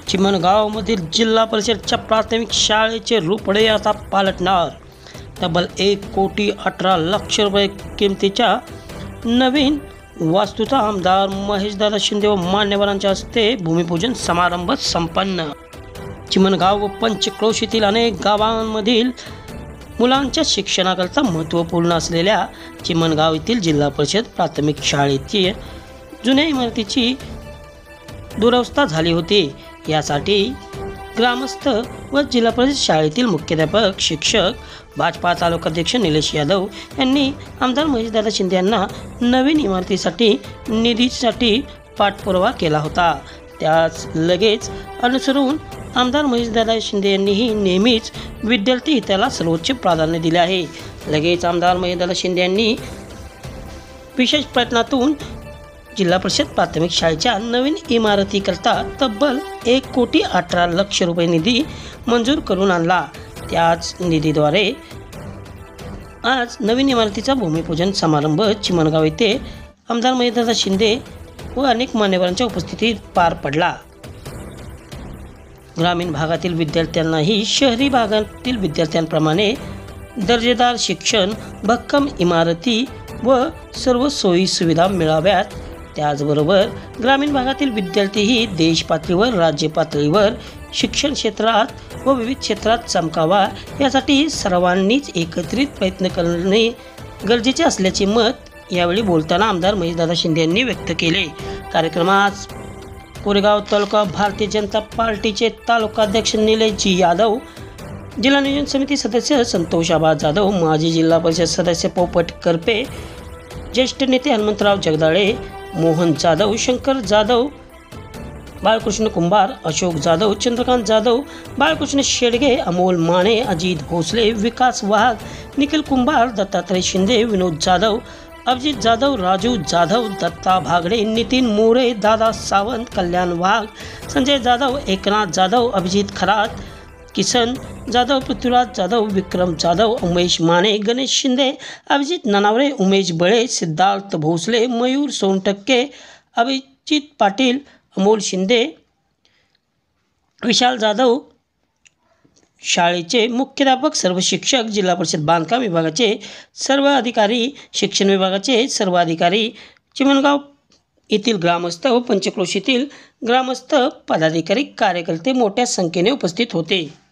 चिमणगावमधील जिल्हा परिषदच्या प्राथमिक शाळेचे रूपडे आता पालटणार. तब्बल 1,18,00,000 रुपये किमतीच्या नवीन वास्तूचा आमदार महेशदादा शिंदे व मान्यवरांच्या हस्ते भूमिपूजन समारंभ संपन्न. चिमणगाव व पंचक्रोशीतील अनेक गावांमधील मुलांच्या शिक्षणाकरता महत्त्वपूर्ण असलेल्या चिमणगाव येथील जिल्हा परिषद प्राथमिक शाळेची जुन्या इमारतीची दुरवस्था झाली होती. यासाठी ग्रामस्थ व जिल्हा परिषद शाळेतील मुख्याध्यापक, शिक्षक, भाजपा तालुकाध्यक्ष निलेश यादव यांनी आमदार महेशदादा शिंदे यांना नवीन इमारतीसाठी निधीसाठी पाठपुरावा केला होता. त्याच लगेच अनुसरून आमदार महेशदादा शिंदे यांनीही नेहमीच विद्यार्थी हिताला सर्वोच्च प्राधान्य दिले आहे. लगेच आमदार महेशदादा शिंदे यांनी विशेष प्रयत्नातून जिल्हा परिषद प्राथमिक शाळेच्या नवीन इमारतीकरता तब्बल 1,18,00,000 रुपये निधी मंजूर करून आणला. त्याच निधीद्वारे आज नवीन इमारतीचा भूमिपूजन समारंभ चिमणगाव येथे आमदार महेशदादा शिंदे व अनेक मान्यवरांच्या उपस्थितीत पार पडला. ग्रामीण भागातील विद्यार्थ्यांनाही शहरी भागातील विद्यार्थ्यांप्रमाणे दर्जेदार शिक्षण, भक्कम इमारती व सर्व सोयी सुविधा मिळाव्यात. त्याचबरोबर ग्रामीण भागातील विद्यार्थीही देश पातळीवर, राज्य पातळीवर शिक्षण क्षेत्रात व विविध क्षेत्रात चमकावा यासाठी सर्वांनीच एकत्रित प्रयत्न करणे गरजेचे असल्याचे मत यावेळी बोलताना आमदार महेशदादा शिंदे यांनी व्यक्त केले. कार्यक्रमात कोरेगाव तालुका भारतीय जनता पार्टीचे तालुकाध्यक्ष निलेशजी यादव, जिल्हा नियोजन समिती सदस्य संतोष आबा जाधव, माजी जिल्हा परिषद सदस्य पोपट करपे, ज्येष्ठ नेते हनुमंतराव जगदाळे, मोहन जाधव, शंकर जाधव, बाळकृष्ण कुंभार, अशोक जाधव, चंद्रकांत जाधव, बाळकृष्ण शेडगे, अमोल माने, अजित भोसले, विकास वाघ, निखिल कुंभार, दत्तात्रय शिंदे, विनोद जाधव, अभिजित जाधव, राजू जाधव, दत्ता भागडे, नितीन मोरे, दादा सावंत, कल्याण वाघ, संजय जाधव, एकनाथ जाधव, अभिजित खरात, किसन जाधव, पृथ्वीराज जाधव, विक्रम जाधव, उमेश माने, गणेश शिंदे, अभिजित ननावरे, उमेश बळे, सिद्धार्थ भोसले, मयूर सोनटक्के, अभिजित पाटील, अमोल शिंदे, विशाल जाधव, शाळेचे मुख्याध्यापक, सर्व शिक्षक, जिल्हा परिषद बांधकाम विभागाचे सर्व अधिकारी, शिक्षण विभागाचे सर्व अधिकारी, चिमणगाव येथील ग्रामस्थ व पंचक्रोशीतील ग्रामस्थ, पदाधिकारी, कार्यकर्ते मोठ्या संख्येने उपस्थित होते.